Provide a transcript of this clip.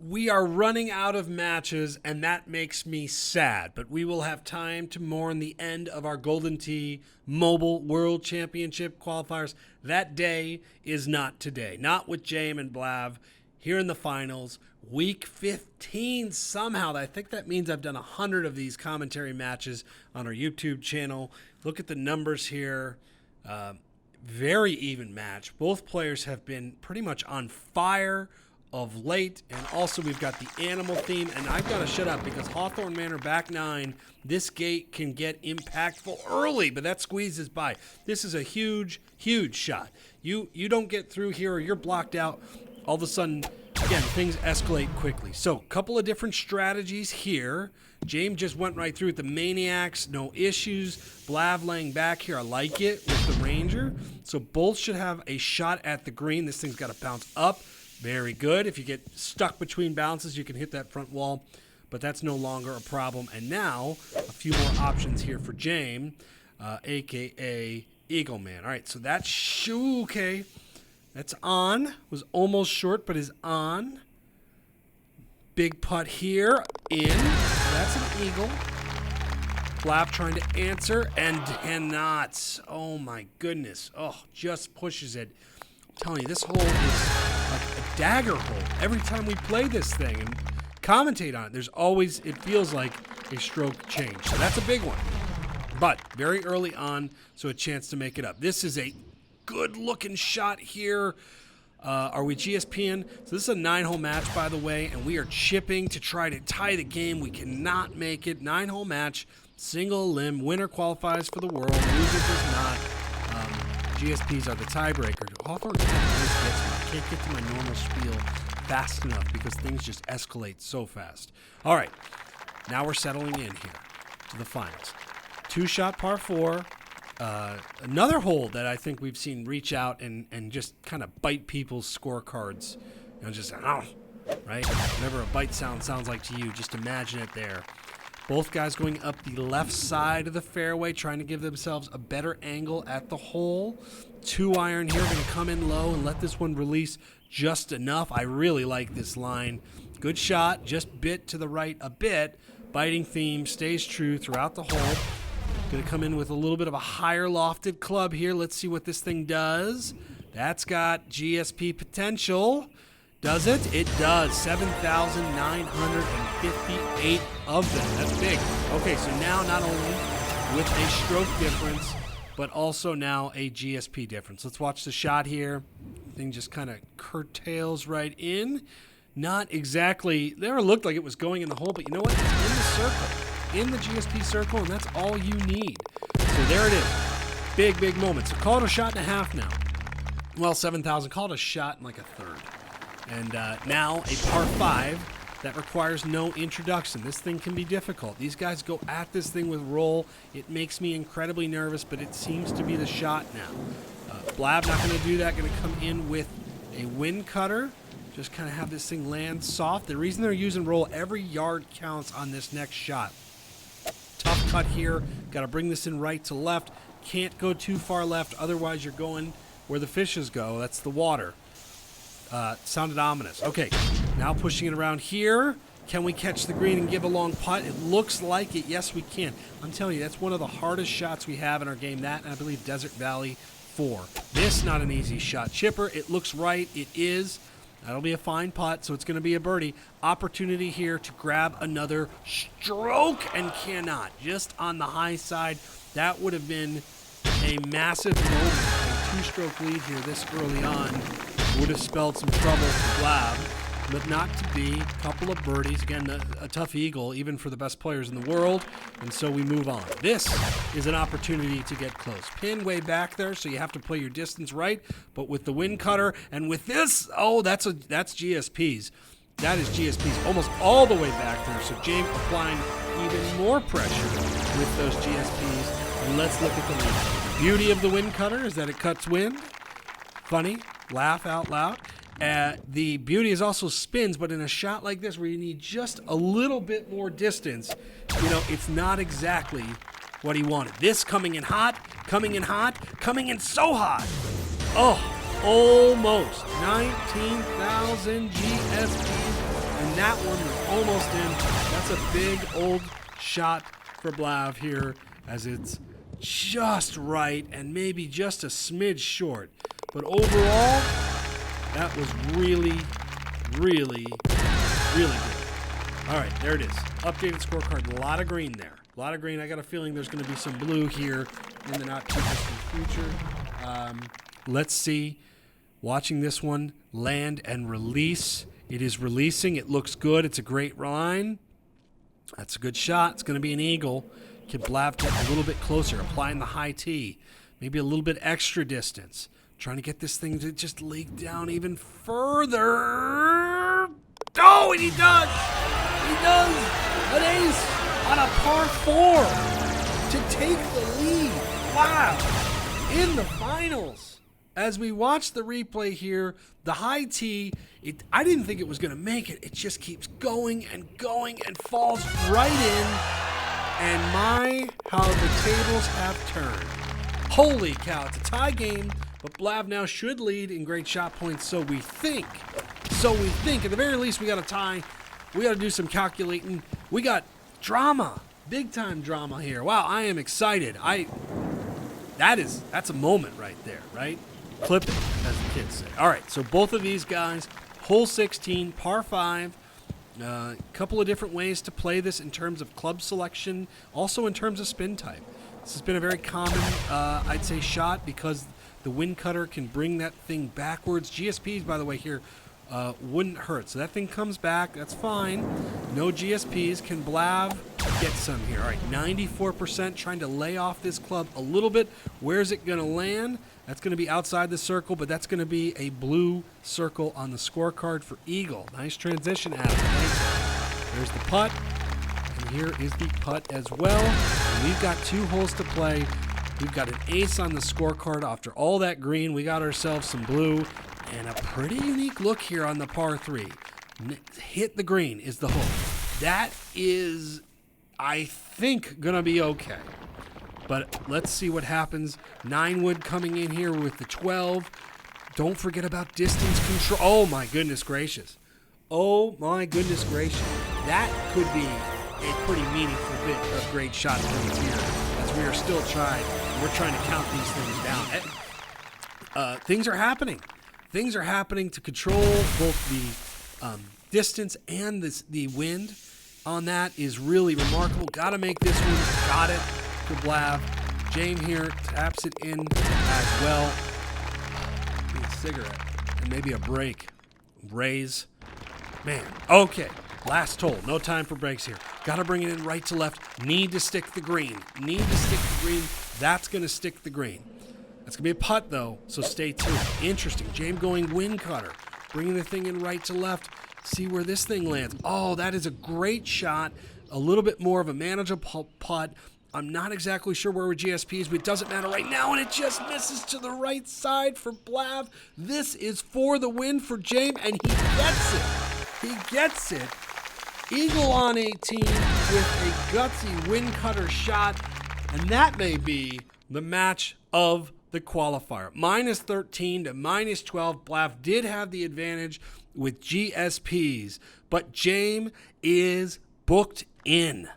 We are running out of matches, and that makes me sad. But we will have time to mourn the end of our Golden Tee Mobile World Championship qualifiers. That day is not today. Not with Xjaym and BLAV here in the finals. Week 15 somehow. I think that means I've done 100 of these commentary matches on our YouTube channel. Look at the numbers here. Very even match. Both players have been pretty much on fire of late, and also we've got the animal theme, and I've got to shut up because Hawthorne Manor back 9, this gate can get impactful early, but that squeezes by. This is a huge shot. You don't get through here or you're blocked out. All of a sudden, again, things escalate quickly. So, a couple of different strategies here. Xjaym just went right through with the Maniacs, no issues. BLAV laying back here, I like it with the Ranger. So both should have a shot at the green. This thing's got to bounce up. Very good. If you get stuck between bounces, you can hit that front wall, but that's no longer a problem. And now, a few more options here for Xjaym, a.k.a. Eagle Man. All right, so that's okay. That's on. Was almost short, but is on. Big putt here. In. That's an eagle. BLAV trying to answer and cannot. Oh, my goodness. Oh, just pushes it. I'm telling you, this hole is like a dagger hole. Every time we play this thing and commentate on it, there's always, it feels like a stroke change. So that's a big one. But very early on, so a chance to make it up. This is a good-looking shot here. Are we GSPing? So this is a 9-hole match, by the way, and we are chipping to try to tie the game. We cannot make it. 9-hole match, single limb. Winner qualifies for the world. Loser does not. GSPs are the tiebreaker. Hawthorne can't get to my normal spiel fast enough because things just escalate so fast. All right, now we're settling in here to the finals. 2-shot par 4. Another hole that I think we've seen reach out and just kind of bite people's scorecards. You know, just, ow, right? Whatever a bite sounds like to you, just imagine it there. Both guys going up the left side of the fairway, trying to give themselves a better angle at the hole. 2-iron here, going to come in low and let this one release just enough. I really like this line. Good shot, just bit to the right a bit. Biting theme stays true throughout the hole. Going to come in with a little bit of a higher lofted club here. Let's see what this thing does. That's got GSP potential. Does it? It does. 7,958 of them. That's big. Okay, so now not only with a stroke difference, but also now a GSP difference. Let's watch the shot here. Thing just kind of curtails right in. Not exactly, there looked like it was going in the hole, but you know what? It's in the circle. In the GSP circle, and that's all you need. So there it is. Big moment. So call it a shot and a half now. Well, 7,000. Call it a shot and like a third. And now a par 5 that requires no introduction. This thing can be difficult. These guys go at this thing with roll. It makes me incredibly nervous, but it seems to be the shot now. BLAV not going to do that. Going to come in with a wind cutter. Just kind of have this thing land soft. The reason they're using roll, every yard counts on this next shot. Tough cut here. Got to bring this in right to left. Can't go too far left, otherwise you're going where the fishes go. That's the water. Sounded ominous. Okay, now pushing it around here. Can we catch the green and give a long putt? It looks like it. Yes, we can. I'm telling you, that's one of the hardest shots we have in our game. That, and I believe Desert Valley 4. This, not an easy shot. Chipper, it looks right. It is. That'll be a fine putt, so it's going to be a birdie. Opportunity here to grab another stroke and cannot. Just on the high side. That would have been a massive moment. A 2-stroke lead here this early on would have spelled some trouble for BLAV, but not to be. A couple of birdies. Again, a tough eagle, even for the best players in the world, and so we move on. This is an opportunity to get close. Pin way back there, so you have to play your distance right, but with the wind cutter, and with this, oh, that's GSPs. That is GSPs almost all the way back there, so Xjaym applying even more pressure with those GSPs, and let's look at the lead. The beauty of the wind cutter is that it cuts wind. Funny. Laugh out loud. The beauty is also spins, but in a shot like this where you need just a little bit more distance, you know, it's not exactly what he wanted. This coming in hot, coming in so hot. Oh, almost 19,000 GSPs, and that one was almost in. That's a big old shot for BLAV here, as it's just right and maybe just a smidge short. But overall, that was really, really, really good. All right, there it is. Updated scorecard. A lot of green there. A lot of green. I got a feeling there's going to be some blue here in the not too distant future. Let's see. Watching this one land and release. It is releasing. It looks good. It's a great line. That's a good shot. It's going to be an eagle. Can BLAV get a little bit closer, applying the high tee. Maybe a little bit extra distance. Trying to get this thing to just leak down even further. Oh, and he does. He does. An ace on a par 4 to take the lead. Wow. In the finals. As we watch the replay here, the high tee, I didn't think it was going to make it. It just keeps going and falls right in. And my, how the tables have turned. Holy cow, it's a tie game, but BLAV now should lead in great shot points, so we think. At the very least, we got a tie. We got to do some calculating. We got drama, big time drama here. Wow, I am excited. That's a moment right there, right? Clip it, as the kids say. All right, so both of these guys, hole 16, par 5. A couple of different ways to play this in terms of club selection, also in terms of spin type. This has been a very common, I'd say, shot because the wind cutter can bring that thing backwards. GSPs, by the way, here wouldn't hurt. So that thing comes back. That's fine. No GSPs. Can BLAV get some here? All right, 94% trying to lay off this club a little bit. Where's it going to land? That's going to be outside the circle, but that's going to be a blue circle on the scorecard for eagle. Nice transition, Adam. Thanks. There's the putt, and here is the putt as well. And we've got 2 holes to play. We've got an ace on the scorecard. After all that green, we got ourselves some blue, and a pretty unique look here on the par 3. Hit the green is the hole. That is, I think, going to be okay. But let's see what happens. 9 wood coming in here with the 12. Don't forget about distance control. Oh, my goodness gracious. Oh, my goodness gracious. That could be a pretty meaningful bit of great shot points here, as we are still trying. We're trying to count these things down. Things are happening. Things are happening to control both the distance and the wind. On that is really remarkable. Got to make this one. Got it. For BLAV. Xjaym here taps it in as well. Need a cigarette and maybe a break. Raise. Man. Okay. Last hole. No time for breaks here. Got to bring it in right to left. Need to stick the green. That's going to stick the green. That's going to be a putt, though, so stay tuned. Interesting. Xjaym going wind cutter. Bringing the thing in right to left. See where this thing lands. Oh, that is a great shot. A little bit more of a manageable putt. I'm not exactly sure where GSP is, but it doesn't matter right now, and it just misses to the right side for BLAV. This is for the win for Xjaym, and he gets it. He gets it. Eagle on 18 with a gutsy wind cutter shot, and that may be the match of the qualifier. Minus 13 to minus 12. BLAV did have the advantage with GSPs, but Xjaym is booked in.